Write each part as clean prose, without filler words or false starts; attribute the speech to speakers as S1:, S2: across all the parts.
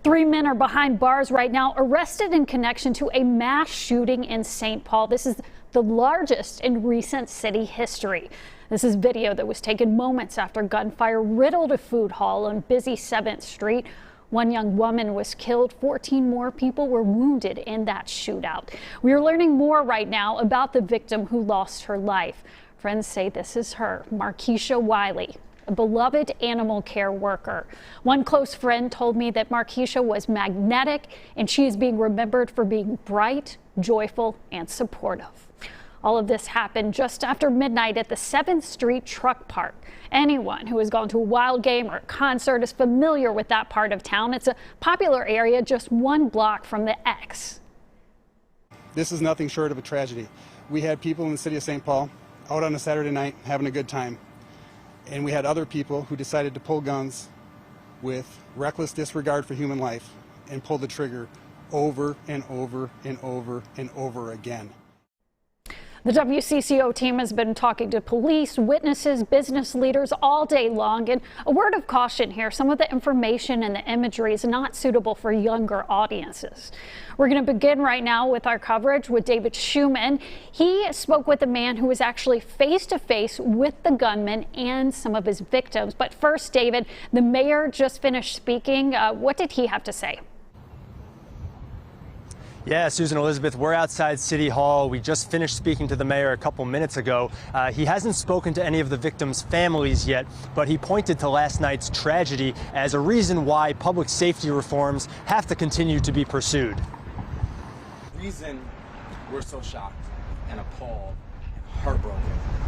S1: 3 men are behind bars right now, arrested in connection to a mass shooting in St. Paul. This is the largest in recent city history. This is video that was taken moments after gunfire riddled a food hall on busy 7th Street. One young woman was killed. 14 more people were wounded in that shootout. We are learning more right now about the victim who lost her life. Friends say this is her, Markeisha Wiley, a beloved animal care worker. One close friend told me that Markeisha was magnetic, and she is being remembered for being bright, joyful, and supportive. All of this happened just after midnight at the 7th Street Truck Park. Anyone who has gone to a wild game or a concert is familiar with that part of town. It's a popular area just 1 block from the X.
S2: This is nothing short of a tragedy. We had people in the city of St. Paul out on a Saturday night having a good time. And we had other people who decided to pull guns with reckless disregard for human life and pull the trigger over and over and over and over again.
S1: The WCCO team has been talking to police, witnesses, business leaders all day long. And a word of caution here, some of the information and the imagery is not suitable for younger audiences. We're going to begin right now with our coverage with David Schumann. He spoke with a man who was actually face to face with the gunman and some of his victims. But first, David, the mayor just finished speaking. What did he have to say?
S3: Yeah, Susan Elizabeth, we're outside City Hall. We just finished speaking to the mayor a couple minutes ago. He hasn't spoken to any of the victims' families yet, but he pointed to last night's tragedy as a reason why public safety reforms have to continue to be pursued.
S4: The reason we're so shocked and appalled and heartbroken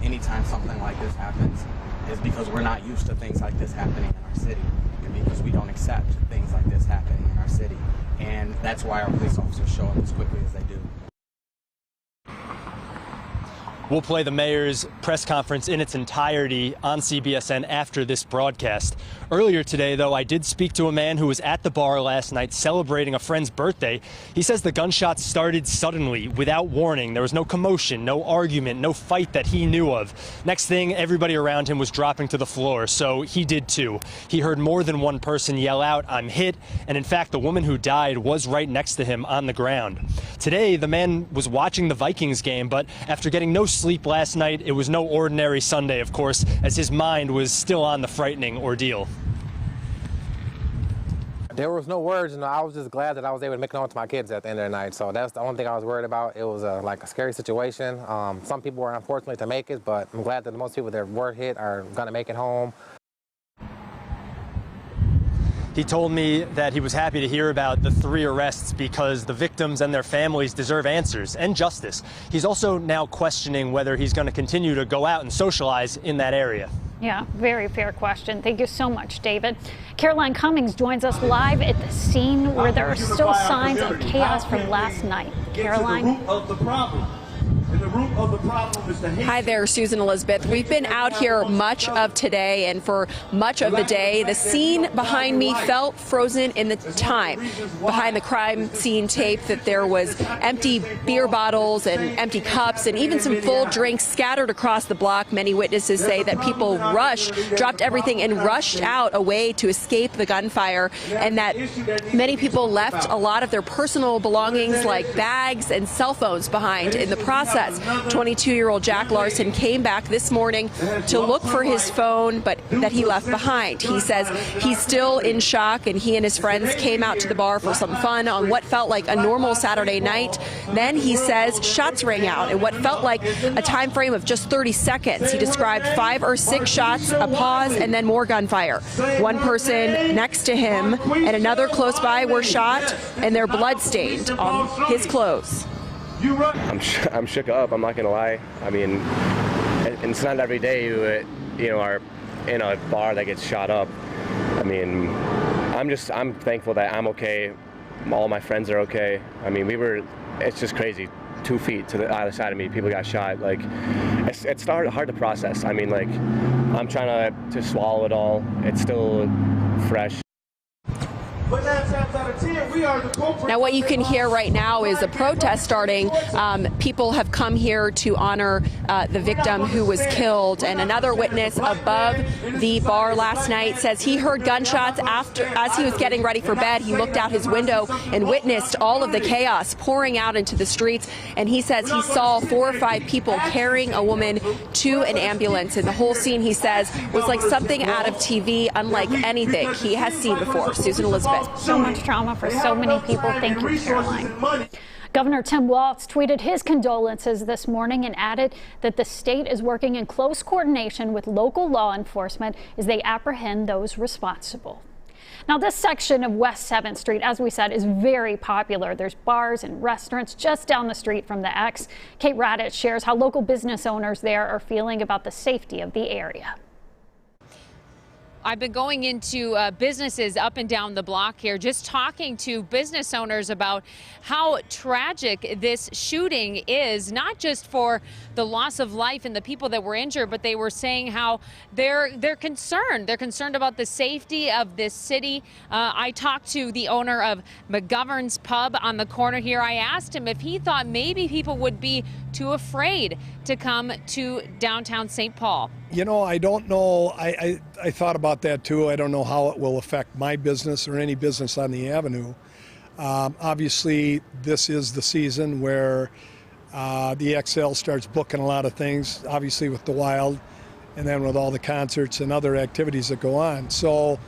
S4: anytime something like this happens is because we're not used to things like this happening in our city, and because we don't accept things like this happening in our city. And that's why our police officers show up as quickly as they do.
S3: We'll play the mayor's press conference in its entirety on CBSN after this broadcast. Earlier today, though, I did speak to a man who was at the bar last night celebrating a friend's birthday. He says the gunshots started suddenly, without warning. There was no commotion, no argument, no fight that he knew of. Next thing, everybody around him was dropping to the floor, so he did too. He heard more than one person yell out, "I'm hit," and in fact, the woman who died was right next to him on the ground. Today, the man was watching the Vikings game, but after getting no sleep last night, it was no ordinary Sunday, of course, as his mind was still on the frightening ordeal.
S5: There was no words, I was just glad that I was able to make it home to my kids at the end of the night. So that's the only thing I was worried about. It was like a scary situation. Some people were unfortunate to make it, but I'm glad that most people that were hit are going to make it home.
S3: He told me that he was happy to hear about the 3 arrests because the victims and their families deserve answers and justice. He's also now questioning whether he's going to continue to go out and socialize in that area.
S1: Yeah, very fair question. Thank you so much, David. Caroline Cummings joins us live at the scene where there are still signs of chaos from last night. Caroline?
S6: Hi there, Susan Elizabeth. We've been out here much of today, and for much of the day, the scene behind me felt frozen in the time. Behind the crime scene tape that there was empty beer bottles and empty cups and even some full drinks scattered across the block. Many witnesses say that people dropped everything and rushed out away to escape the gunfire, and that many people left a lot of their personal belongings like bags and cell phones behind in the process. 22-year-old Jack Larson came back this morning to look for his phone, but that he left behind. He says he's still in shock, and he and his friends came out to the bar for some fun on what felt like a normal Saturday night. Then he says shots rang out in what felt like a time frame of just 30 seconds. He described 5 or 6 shots, a pause, and then more gunfire. One person next to him and another close by were shot, and they're bloodstained on his clothes.
S7: I'm shook up, I'm not gonna lie. I mean, it's not every day you are in a bar that gets shot up. I mean, I'm thankful that I'm okay. All my friends are okay. I mean, it's just crazy. 2 feet to the other side of me, people got shot. Like, it's hard to process. I mean, like, I'm trying to swallow it all. It's still fresh.
S6: Now, what you can hear right now is a protest starting. People have come here to honor the victim who was killed. And another witness above the bar last night says he heard gunshots as he was getting ready for bed. He looked out his window and witnessed all of the chaos pouring out into the streets. And he says he saw 4 or 5 people carrying a woman to an ambulance. And the whole scene, he says, was like something out of TV, unlike anything he has seen before. Susan Elizabeth.
S1: So much trauma for so many people. Thank you, Caroline. Governor Tim Walz tweeted his condolences this morning and added that the state is working in close coordination with local law enforcement as they apprehend those responsible. Now, this section of West 7th Street, as we said, is very popular. There's bars and restaurants just down the street from the X. Kate Radich shares how local business owners there are feeling about the safety of the area.
S8: I've been going into businesses up and down the block here, just talking to business owners about how tragic this shooting is, not just for the loss of life and the people that were injured, but they were saying how they're concerned. They're concerned about the safety of this city. I talked to the owner of McGovern's Pub on the corner here. I asked him if he thought maybe people would be too afraid to come to downtown St. Paul.
S9: You know, I don't know. I thought about that too. I don't know how it will affect my business or any business on the avenue. Obviously, this is the season where the XL starts booking a lot of things, obviously with the Wild, and then with all the concerts and other activities that go on. So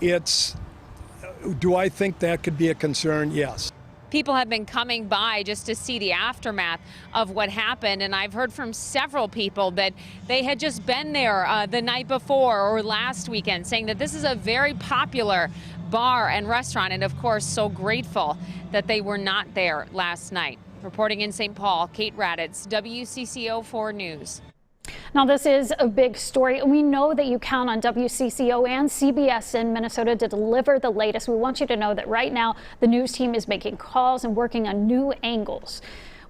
S9: do I think that could be a concern? Yes.
S8: People have been coming by just to see the aftermath of what happened, and I've heard from several people that they had just been there the night before or last weekend, saying that this is a very popular bar and restaurant, and of course so grateful that they were not there last night. Reporting in St. Paul, Kate Raditz, WCCO 4 News.
S1: Now, this is a big story. We know that you count on WCCO and CBS in Minnesota to deliver the latest. We want you to know that right now the news team is making calls and working on new angles.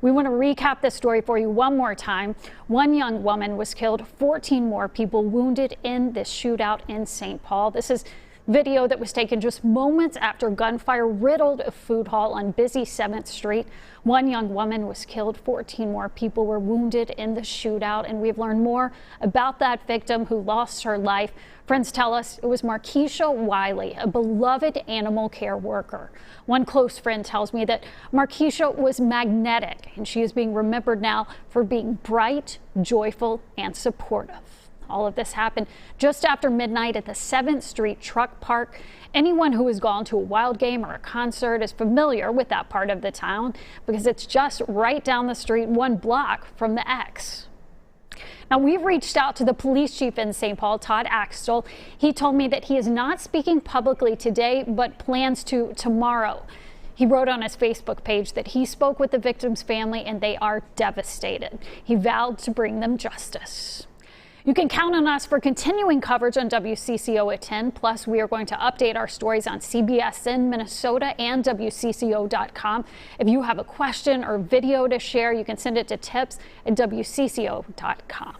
S1: We want to recap this story for you one more time. One young woman was killed, 14 more people wounded in this shootout in St. Paul. This is video that was taken just moments after gunfire riddled a food hall on busy 7th Street. One young woman was killed, 14 more people were wounded in the shootout, and we've learned more about that victim who lost her life. Friends tell us it was Markeisha Wiley, a beloved animal care worker. One close friend tells me that Markeisha was magnetic, and she is being remembered now for being bright, joyful, and supportive. All of this happened just after midnight at the 7th Street Truck Park. Anyone who has gone to a Wild game or a concert is familiar with that part of the town because it's just right down the street, 1 block from the X. Now, we've reached out to the police chief in St. Paul, Todd Axtell. He told me that he is not speaking publicly today, but plans to tomorrow. He wrote on his Facebook page that he spoke with the victim's family and they are devastated. He vowed to bring them justice. You can count on us for continuing coverage on WCCO at 10. Plus, we are going to update our stories on CBS in Minnesota and WCCO.com. If you have a question or video to share, you can send it to tips@WCCO.com.